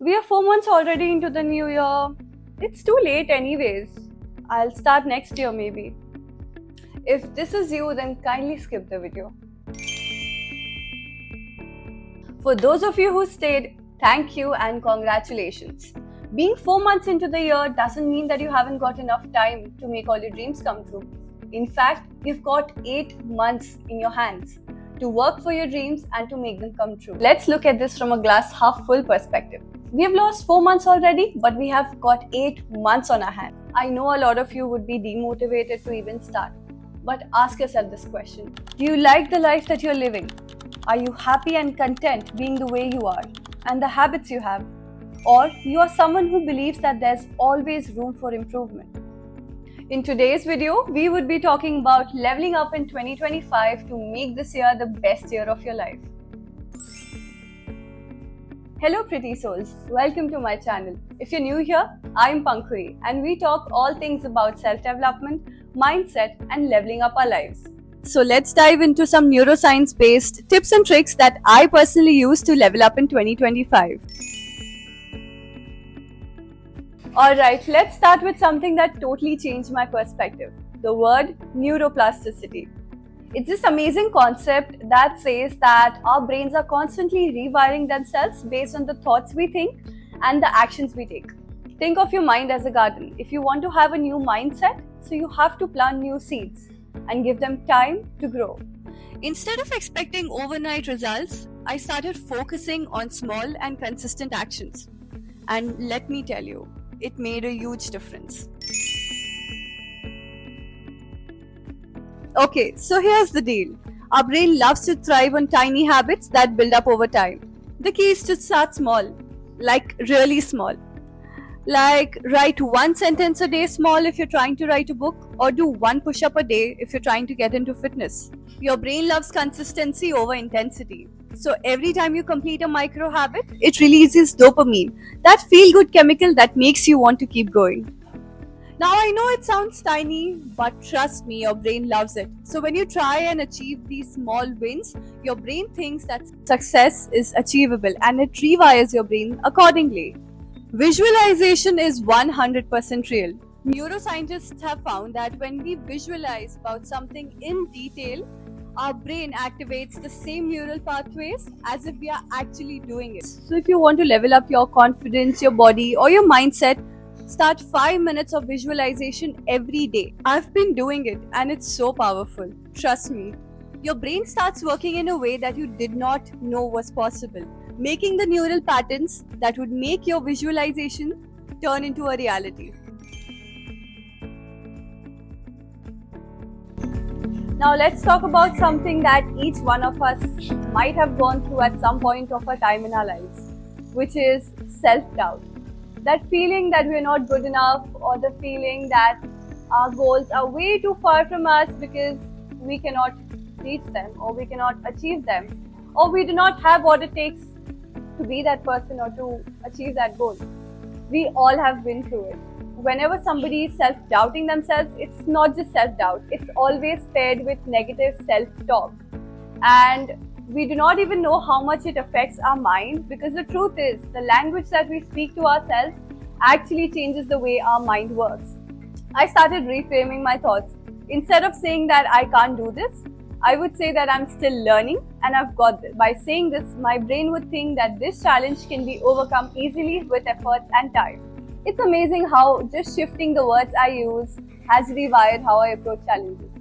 We are 4 months already into the new year. It's too late, anyways. I'll start next year, maybe. If this is you, then kindly skip the video. For those of you who stayed, thank you and congratulations. Being 4 months into the year doesn't mean that you haven't got enough time to make all your dreams come true. In fact, you've got 8 months in your hands to work for your dreams and to make them come true. Let's look at this from a glass half full perspective. We have lost 4 months already, but we have got 8 months on our hands. I know a lot of you would be demotivated to even start. But ask yourself this question. Do you like the life that you're living? Are you happy and content being the way you are and the habits you have? Or you are someone who believes that there's always room for improvement? In today's video, we would be talking about leveling up in 2025 to make this year the best year of your life. Hello pretty souls, welcome to my channel. If you're new here, I'm Pankhuri and we talk all things about self-development, mindset and leveling up our lives. So let's dive into some neuroscience-based tips and tricks that I personally use to level up in 2025. Alright, let's start with something that totally changed my perspective. The word neuroplasticity. It's this amazing concept that says that our brains are constantly rewiring themselves based on the thoughts we think and the actions we take. Think of your mind as a garden. If you want to have a new mindset, so you have to plant new seeds and give them time to grow. Instead of expecting overnight results, I started focusing on small and consistent actions. And let me tell you, it made a huge difference. Okay, so here's the deal. Our brain loves to thrive on tiny habits that build up over time. The key is to start small, like really small. Like write one sentence a day small if you're trying to write a book, or do one push-up a day if you're trying to get into fitness. Your brain loves consistency over intensity. So every time you complete a micro habit, it releases dopamine, that feel-good chemical that makes you want to keep going. Now I know it sounds tiny, but trust me, your brain loves it. So when you try and achieve these small wins, your brain thinks that success is achievable and it rewires your brain accordingly. Visualization is 100% real. Neuroscientists have found that when we visualize about something in detail, our brain activates the same neural pathways as if we are actually doing it. So if you want to level up your confidence, your body, or your mindset, start 5 minutes of visualization every day. I've been doing it and it's so powerful. Trust me. Your brain starts working in a way that you did not know was possible, making the neural patterns that would make your visualization turn into a reality. Now let's talk about something that each one of us might have gone through at some point of our time in our lives, which is self-doubt. That feeling that we're not good enough, or the feeling that our goals are way too far from us because we cannot reach them, or we cannot achieve them, or we do not have what it takes to be that person or to achieve that goal. We all have been through it. Whenever somebody is self-doubting themselves, it's not just self-doubt, it's always paired with negative self-talk. And we do not even know how much it affects our mind, because the truth is, the language that we speak to ourselves actually changes the way our mind works. I started reframing my thoughts. Instead of saying that I can't do this, I would say that I'm still learning and I've got this. By saying this, my brain would think that this challenge can be overcome easily with effort and time. It's amazing how just shifting the words I use has rewired how I approach challenges.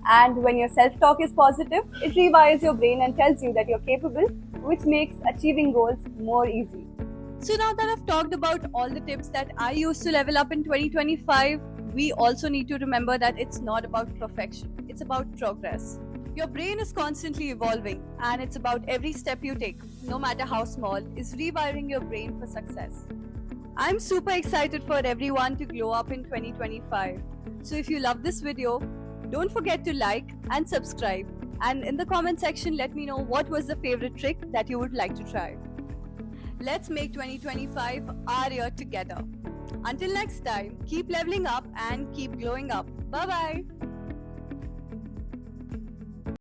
And when your self-talk is positive, it rewires your brain and tells you that you're capable, which makes achieving goals more easy. So now that I've talked about all the tips that I use to level up in 2025, we also need to remember that it's not about perfection, it's about progress. Your brain is constantly evolving, and it's about every step you take, no matter how small, is rewiring your brain for success. I'm super excited for everyone to glow up in 2025. So if you love this video, don't forget to like and subscribe, and in the comment section let me know what was the favorite trick that you would like to try. Let's make 2025 our year together. Until next time, keep leveling up and keep glowing up. Bye bye.